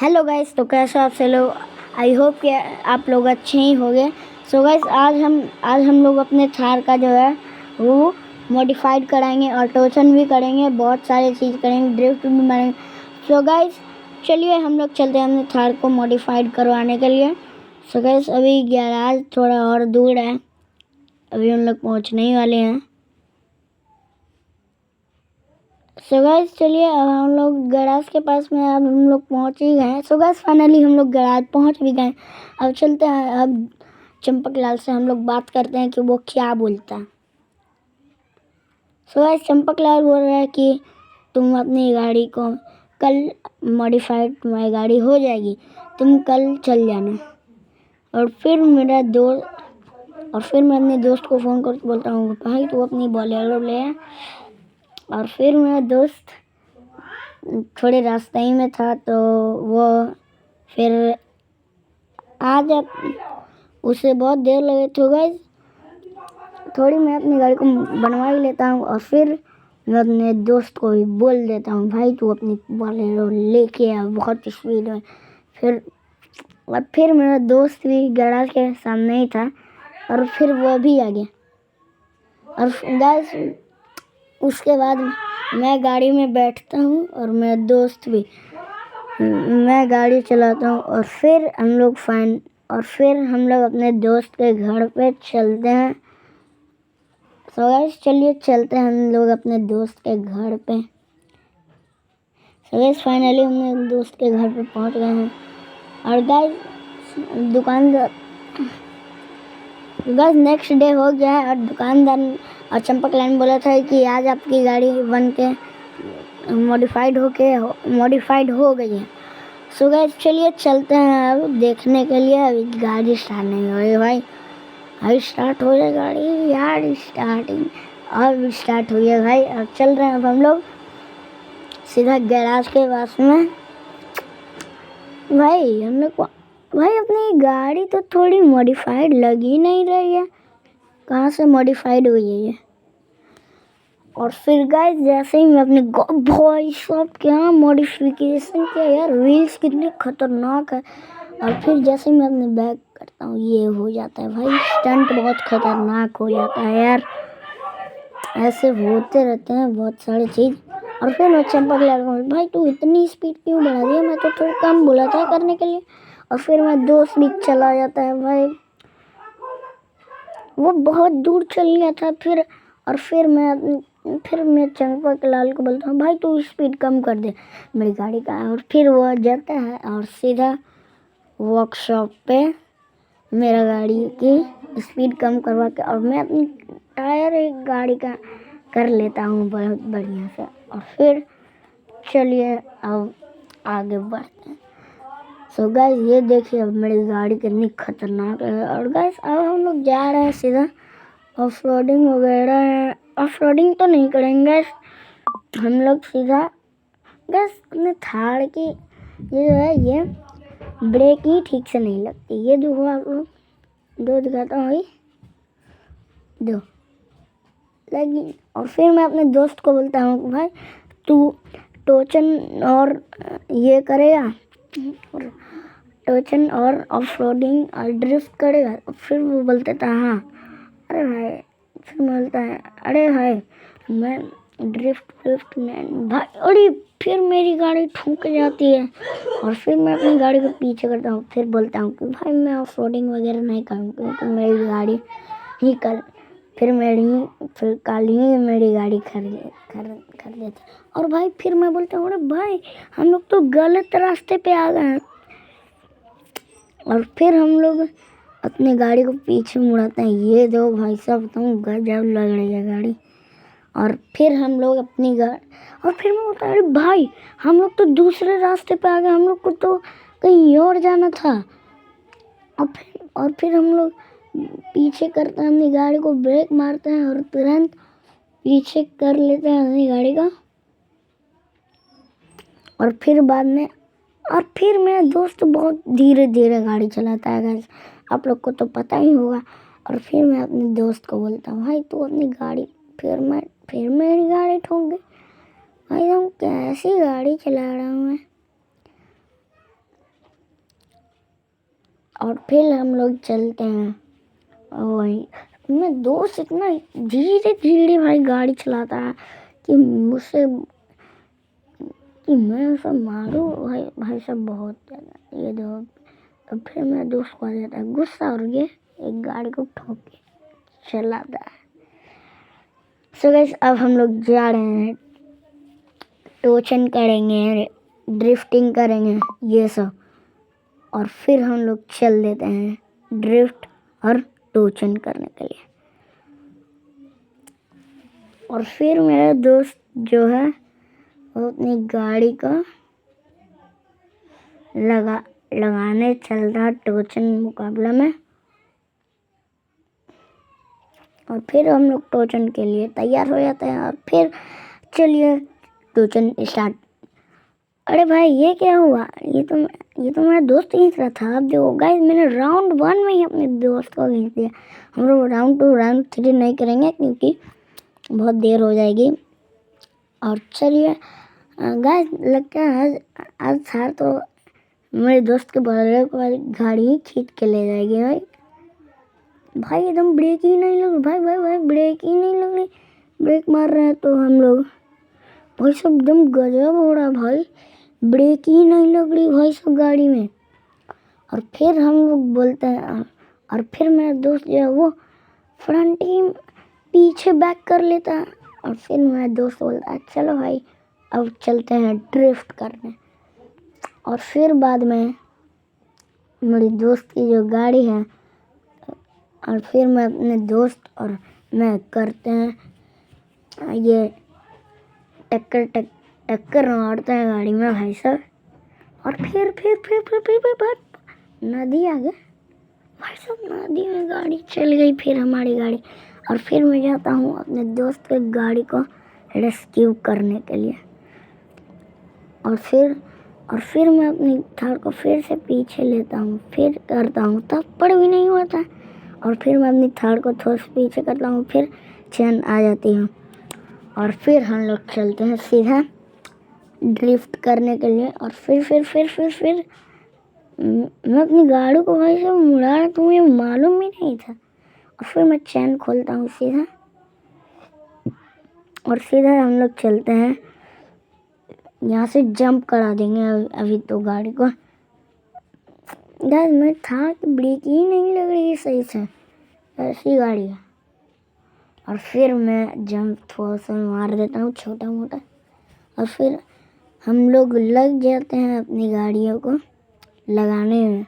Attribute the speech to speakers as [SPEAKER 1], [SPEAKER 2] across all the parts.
[SPEAKER 1] Hello guys, तो कैसे आप से लोग। आई होप कि आप लोग अच्छे ही होंगे। सो गाइस, आज हम लोग अपने थार का जो है वो मॉडिफाइड कराएंगे और टोचन भी करेंगे, बहुत सारी चीज़ करेंगे, ड्रिफ्ट भी मारेंगे। सो गाइस, चलिए हम लोग चलते हैं अपने थार को मॉडिफाइड करवाने के लिए। सो गाइस, अभी गैराज थोड़ा और दूर है, अभी हम लोग पहुँचने ही वाले हैं। सो गाइस, चलिए अब हम लोग गैराज के पास में अब हम लोग पहुंच ही गए हैं। सो गाइस, फाइनली हम लोग गैराज पहुंच भी गए। अब चलते हैं, अब चंपक लाल से हम लोग बात करते हैं कि वो क्या बोलता है। सो गाइस, चंपक लाल बोल रहा है कि तुम अपनी गाड़ी को कल मॉडिफाइड, तुम्हारी गाड़ी हो जाएगी, तुम कल चल जाना। और फिर मैं अपने दोस्त को फ़ोन करके बोलता हूँ, भाई तू अपनी बोलेरो ले आ। और फिर मेरा दोस्त थोड़े रास्ते ही में था, तो वो फिर आ जा, उसे बहुत देर लगे। तो गाइस, थोड़ी मैं अपनी गाड़ी को बनवा ही लेता हूँ और फिर मैं अपने दोस्त को भी बोल देता हूँ, भाई तू अपनी बोलेरो लेके आ, बहुत स्पीड में। फिर मेरा दोस्त भी गैराज के सामने ही था और फिर वो भी आ गया। और गाइस, उसके बाद मैं गाड़ी में बैठता हूँ और मेरा दोस्त भी, मैं गाड़ी चलाता हूँ और फिर हम लोग अपने दोस्त के घर पे चलते हैं। सो गाइस, चलिए चलते हैं हम लोग अपने दोस्त के घर पे। सो गाइस, फाइनली हम लोग दोस्त के घर पे पहुँच गए हैं। और गाइस नेक्स्ट डे हो गया है और दुकानदार और चंपक लाल बोला था कि आज आपकी गाड़ी बन के मॉडिफाइड हो गई है। सो गाइस, चलिए चलते हैं अब देखने के लिए। अभी गाड़ी स्टार्ट नहीं हो रही भाई, अभी स्टार्ट हो जाए गाड़ी यार, स्टार्टिंग अब स्टार्ट हुई है भाई। अब चल रहे हैं अब हम लोग सीधा गैराज के पास में। भाई हम लोग भाई अपनी गाड़ी तो थोड़ी मॉडिफाइड लग ही नहीं रही है, कहाँ से मॉडिफाइड हुई है ये। और फिर गाइस, जैसे ही मैं अपने भाई साहब क्या मॉडिफिकेशन किया यार, व्हील्स कितनी खतरनाक है। और फिर जैसे ही मैं अपने बैक करता हूँ ये हो जाता है भाई, स्टंट बहुत खतरनाक हो जाता है यार, ऐसे होते रहते हैं बहुत सारी चीज़। और फिर मैं चंपक लाल को, भाई तू इतनी स्पीड क्यों बढ़ा दिया, मैं तो थोड़ा कम बोला था करने के लिए। और फिर मैं दोस्त भी चला जाता है भाई, वो बहुत दूर चल गया था। फिर मैं चंपक लाल को बोलता हूँ, भाई तू स्पीड कम कर दे मेरी गाड़ी का। और फिर वो जाता है और सीधा वर्कशॉप पे मेरा गाड़ी की स्पीड कम करवा के, और मैं अपनी टायर एक गाड़ी का कर लेता हूँ बहुत बढ़िया से। और फिर चलिए अब आगे बढ़ते हैं। सो गाइस, ये देखिए अब मेरी गाड़ी कितनी खतरनाक है। और गाइस, अब हम लोग जा रहे हैं सीधा ऑफ रोडिंग वगैरह है। ऑफ रोडिंग तो नहीं करेंगे हम लोग, सीधा गैस अपने थार की ये जो है ये ब्रेक ही ठीक से नहीं लगती। ये देखो आप लोग, दो दिखाता हूँ, दो लगी। और फिर मैं अपने दोस्त को बोलता हूँ, भाई तू टोचन और ये करेगा, टोचन और ऑफ रोडिंग और ड्रिफ्ट करेगा। फिर वो बोलता था हाँ। अरे भाई, फिर बोलता है अरे भाई मैं ड्रिफ्ट में भाई, अरे फिर मेरी गाड़ी ठुक जाती है। और फिर मैं अपनी गाड़ी को पीछे करता हूँ, फिर बोलता हूँ कि भाई मैं ऑफ रोडिंग वगैरह नहीं करूँगा, क्योंकि मेरी गाड़ी ही कल ही मेरी गाड़ी कर देता। और भाई फिर मैं बोलता हूँ, अरे भाई हम लोग तो गलत रास्ते पे आ गए हैं। और फिर हम लोग अपनी गाड़ी को पीछे मुड़ाते हैं। ये दो भाई साहब, तुम गजब लग रही है गाड़ी। और फिर हम लोग अपनी गाड़ी, और फिर मैं बोलता अरे भाई हम लोग तो दूसरे रास्ते पे आ गए, हम लोग को तो कहीं और जाना था। और फिर हम लोग पीछे करते हैं अपनी गाड़ी को, ब्रेक मारते हैं और तुरंत पीछे कर लेते हैं अपनी गाड़ी का। और फिर मेरा दोस्त बहुत धीरे धीरे गाड़ी चलाता है गाइस, आप लोग को तो पता ही होगा। और फिर मैं अपने दोस्त को बोलता हूँ, भाई तू अपनी गाड़ी, फिर मेरी गाड़ी ठोक गई। भाई हम कैसी गाड़ी चला रहा हूँ मैं। और फिर हम लोग चलते हैं। वही मेरा दोस्त इतना धीरे धीरे भाई गाड़ी चलाता है कि मुझसे कि मैं उसे मारूं भाई सब बहुत ज़्यादा। ये दो तो फिर मेरा दोस्त को आ जाता है गुस्सा और ये एक गाड़ी को ठोक के चलाता है। सो गाइस अब हम लोग जा रहे हैं, टोचन करेंगे, ड्रिफ्टिंग करेंगे ये सब, और फिर हम लोग चल देते हैं ड्रिफ्ट और टोचन करने के लिए। और फिर मेरा दोस्त जो है वो अपनी गाड़ी को लगाने चलता टोचन मुकाबला में। और फिर हम लोग टोचन के लिए तैयार हो जाते हैं और फिर चलिए टोचन स्टार्ट। अरे भाई ये क्या हुआ? ये तो मेरा दोस्त खींच रहा था। अब देखो गाइस मैंने राउंड 1 में ही अपने दोस्त को खींच दिया। हम लोग राउंड 2 राउंड 3 नहीं करेंगे क्योंकि बहुत देर हो जाएगी। और चलिए गाइस लगता है आज सर तो मेरे दोस्त के बगल वाली गाड़ी ही खींच के ले जाएगी। भाई एकदम ब्रेक ही नहीं लग रही। भाई ब्रेक ही नहीं लग रही। ब्रेक मार रहे हैं तो हम लोग भाई सब एकदम गजब हो रहा है भाई। ब्रेक ही नहीं लग रही भाई सब गाड़ी में। और फिर हम लोग बोलते हैं और फिर मेरा दोस्त जो है वो फ्रंट ही पीछे बैक कर लेता है। और फिर मेरा दोस्त बोलता है चलो भाई अब चलते हैं ड्रिफ्ट करने। और फिर बाद में मेरी दोस्त की जो गाड़ी है और फिर मैं अपने दोस्त और मैं करते हैं ये टक्कर मारते हैं गाड़ी में भाई साहब। और फिर नदी आ गया भाई साहब। नदी में गाड़ी चल गई फिर हमारी गाड़ी। और फिर मैं जाता हूँ अपने दोस्त की गाड़ी को रेस्क्यू करने के लिए। और फिर मैं अपनी थार को फिर से पीछे लेता हूँ, फिर करता हूँ तब पर भी नहीं होता। और फिर मैं अपनी थार को थोड़ा सा पीछे करता हूँ, फिर चैन आ जाती है। और फिर हम लोग चलते हैं सीधा ड्रिफ्ट करने के लिए। और फिर मैं अपनी गाड़ी को भाई से मुड़ा रहा, तो मुझे मालूम ही नहीं था। और फिर मैं चैन खोलता हूँ सीधा और सीधा हम लोग चलते हैं। यहाँ से जंप करा देंगे अभी तो गाड़ी को। गाइस मैं था कि ब्रेक ही नहीं लग रही सही से, ऐसी गाड़ी है। और फिर मैं जंप थोड़ा सा मार देता हूँ छोटा मोटा। और फिर हम लोग लग जाते हैं अपनी गाड़ियों को लगाने में।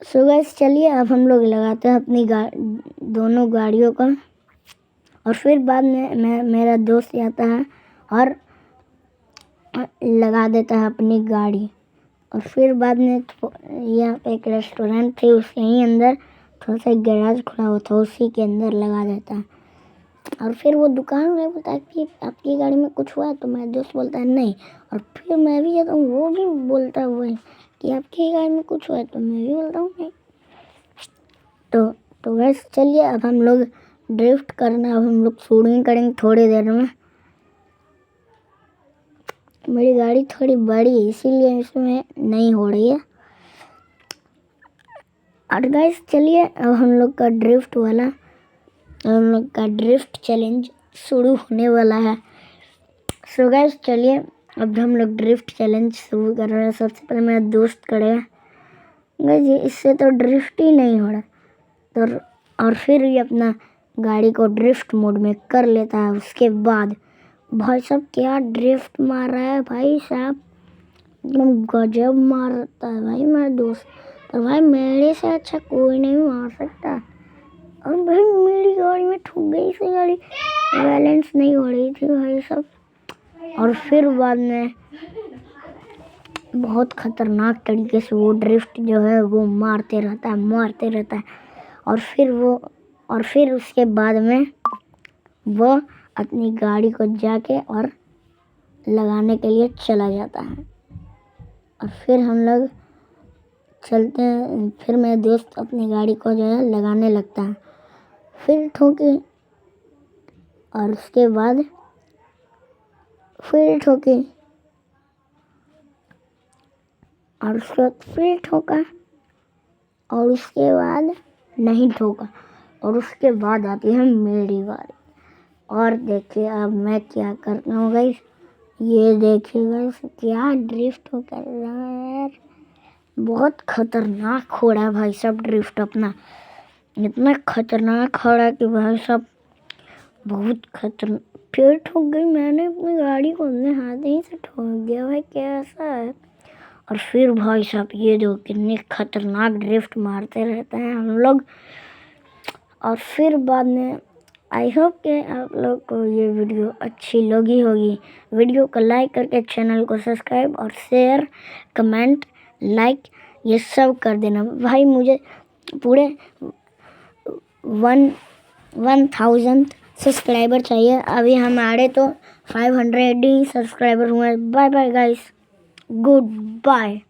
[SPEAKER 1] सो गाइस चलिए अब हम लोग लगाते हैं अपनी दोनों गाड़ियों को। और फिर बाद में मेरा दोस्त आता है और लगा देता है अपनी गाड़ी। और फिर बाद में यहाँ पे एक रेस्टोरेंट थी, उसके ही अंदर थोड़ा सा गैराज खुला हुआ था, उसी के अंदर लगा देता है। और फिर वो दुकान में बोलता है कि आपकी गाड़ी में कुछ हुआ है? तो मेरा दोस्त बोलता है नहीं। और फिर मैं भी जाता हूँ, वो भी बोलता है वही कि आपकी गाड़ी में कुछ हुआ है? तो मैं भी बोलता हूँ नहीं। तो वैसे चलिए अब हम लोग ड्रिफ्ट करना, अब हम लोग शूटिंग करेंगे थोड़ी देर में। मेरी गाड़ी थोड़ी बड़ी है इसीलिए इसमें नहीं हो रही है। और गाइस चलिए अब हम लोग का ड्रिफ्ट चैलेंज शुरू होने वाला है। सो गाइस चलिए अब हम लोग ड्रिफ्ट चैलेंज शुरू कर रहे हैं। सबसे पहले मेरा दोस्त करेगा। गाइस इससे तो ड्रिफ्ट ही नहीं हो रहा। तो और फिर ये अपना गाड़ी को ड्रिफ्ट मोड में कर लेता है। उसके बाद भाई साहब क्या ड्रिफ्ट मार रहा है भाई साहब, एकदम गजब मारता है भाई मेरा दोस्त। और भाई मेरे से अच्छा कोई नहीं मार सकता। और भाई मेरी गाड़ी में ठुक गई सी गाड़ी, बैलेंस नहीं हो रही थी भाई साहब। और फिर बाद में बहुत खतरनाक तरीके से वो ड्रिफ्ट जो है वो मारते रहता है। और फिर उसके बाद में वो अपनी गाड़ी को जाके और लगाने के लिए चला जाता है। और फिर हम लोग चलते हैं। फिर मेरा दोस्त अपनी गाड़ी को जो है लगाने लगता है, फिर ठोकी और उसके बाद फिर ठोकी और उसके बाद फिर ठोका और उसके बाद नहीं ठोका और उसके बाद आती है मेरी बारी। और देखिए अब मैं क्या करता हूँ गाइस, ये देखिए गाइस क्या ड्रिफ्ट हो कर रहा है यार, बहुत खतरनाक हो रहा है भाई साहब ड्रिफ्ट अपना, इतना खतरनाक हो रहा है कि भाई साहब बहुत खतरनाक। फिर ठोक गई मैंने अपनी गाड़ी को, अपने हाथ ही से ठोक दिया भाई, कैसा है। और फिर भाई साहब ये दो कितने खतरनाक ड्रिफ्ट मारते रहते हैं हम लोग। और फिर बाद में आई होप कि आप लोग को ये वीडियो अच्छी लगी होगी। वीडियो को लाइक करके चैनल को सब्सक्राइब और शेयर कमेंट लाइक ये सब कर देना भाई। मुझे पूरे 1000 सब्सक्राइबर चाहिए, अभी हमारे तो 500 ही सब्सक्राइबर हुए। Bye bye guys, good bye.